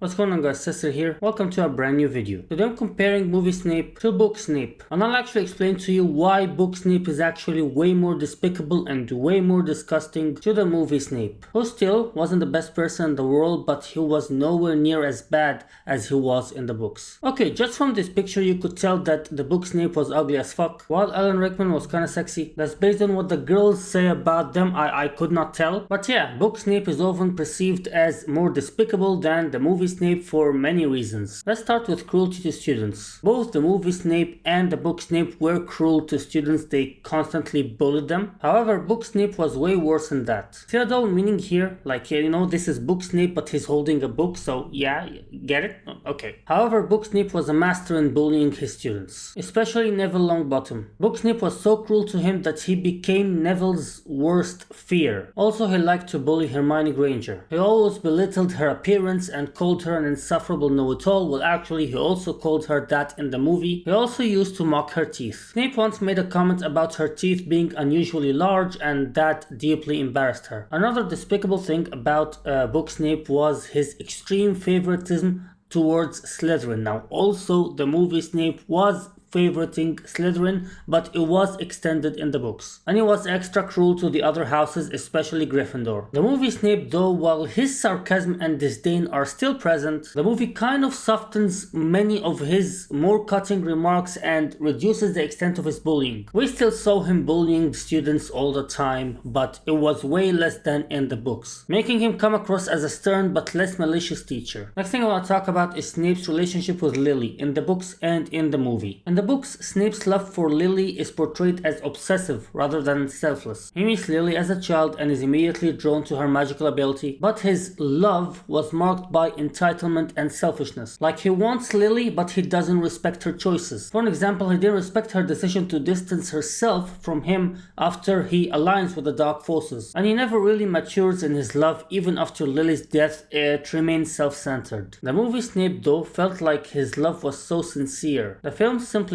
What's going on guys, Sister here. Welcome to a brand new video. Today I'm comparing Movie Snape to Book Snape. And I'll actually explain to you why Book Snape is actually way more despicable and way more disgusting to the Movie Snape. Who still wasn't the best person in the world, but he was nowhere near as bad as he was in the books. Okay, just from this picture you could tell that the Book Snape was ugly as fuck, while Alan Rickman was kinda sexy. That's based on what the girls say about them, I could not tell. But yeah, Book Snape is often perceived as more despicable than the Movie Snape for many reasons. Let's start with cruelty to students. Both the Movie Snape and the Book Snape were cruel to students, they constantly bullied them. However, Book Snape was way worse than that. See the double meaning here? Like, you know, this is Book Snape but he's holding a book, so yeah, get it? Okay. However, Book Snape was a master in bullying his students, especially Neville Longbottom. Book Snape was so cruel to him that he became Neville's worst fear. Also, he liked to bully Hermione Granger. He always belittled her appearance and called her an insufferable know-it-all. Well, actually, he also called her that in the movie. He also used to mock her teeth. Snape once made a comment about her teeth being unusually large, and that deeply embarrassed her. Another despicable thing about Book Snape was his extreme favoritism towards Slytherin. Now, also, the Movie Snape was favoriting Slytherin, but it was extended in the books. And he was extra cruel to the other houses, especially Gryffindor. The Movie Snape, though, while his sarcasm and disdain are still present, the movie kind of softens many of his more cutting remarks and reduces the extent of his bullying. We still saw him bullying students all the time, but it was way less than in the books, making him come across as a stern but less malicious teacher. Next thing I want to talk about is Snape's relationship with Lily in the books and in the movie. In the books, Snape's love for Lily is portrayed as obsessive rather than selfless. He meets Lily as a child and is immediately drawn to her magical ability, but his love was marked by entitlement and selfishness. Like, he wants Lily, but he doesn't respect her choices. For an example, he didn't respect her decision to distance herself from him after he aligns with the Dark Forces. And he never really matures in his love. Even after Lily's death, it remains self-centered. The movie Snape, though, felt like his love was so sincere. The film simplifies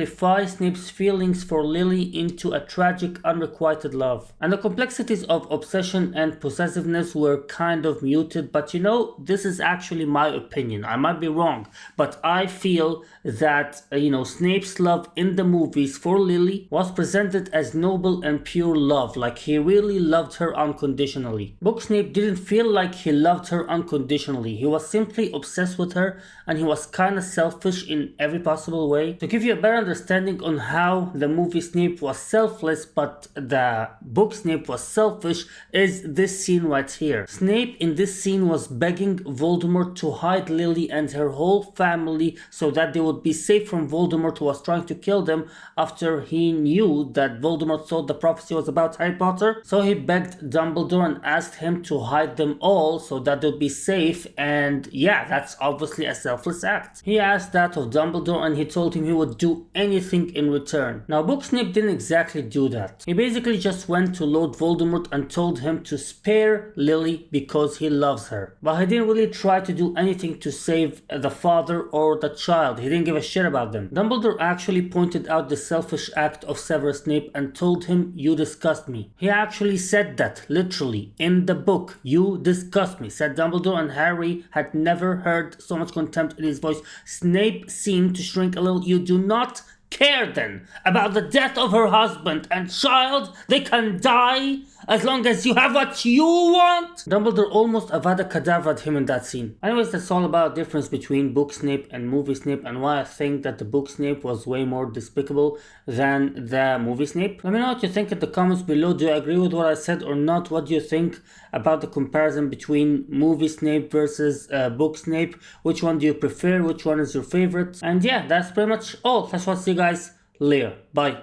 Snape's feelings for Lily into a tragic, unrequited love. And the complexities of obsession and possessiveness were kind of muted, but you know, this is actually my opinion. I might be wrong, but I feel that, Snape's love in the movies for Lily was presented as noble and pure love, like he really loved her unconditionally. Book Snape didn't feel like he loved her unconditionally. He was simply obsessed with her, and he was kinda selfish in every possible way. To give you a better understanding on how the movie Snape was selfless but the book Snape was selfish is this scene right here. Snape in this scene was begging Voldemort to hide Lily and her whole family so that they would be safe from Voldemort, who was trying to kill them after he knew that Voldemort thought the prophecy was about Harry Potter. So he begged Dumbledore and asked him to hide them all so that they'd be safe, and yeah, that's obviously a selfless act. He asked that of Dumbledore and he told him he would do anything in return. Now, Book Snape didn't exactly do that. He basically just went to Lord Voldemort and told him to spare Lily because he loves her. But he didn't really try to do anything to save the father or the child. He didn't give a shit about them. Dumbledore actually pointed out the selfish act of Severus Snape and told him, "You disgust me." He actually said that, literally, in the book. "You disgust me," said Dumbledore, and Harry had never heard so much contempt in his voice. Snape seemed to shrink a little. "You do not care then about the death of her husband and child? They can die as long as you have what you want?" Dumbledore almost avada kedavraed him in that scene. Anyways, that's all about the difference between Book Snape and Movie Snape and why I think that the Book Snape was way more despicable than the Movie Snape. Let me know what you think in the comments below. Do you agree with what I said or not? What do you think about the comparison between Movie Snape versus Book Snape? Which one do you prefer? Which one is your favorite? And yeah, that's pretty much all. That's what. See you guys later. Bye.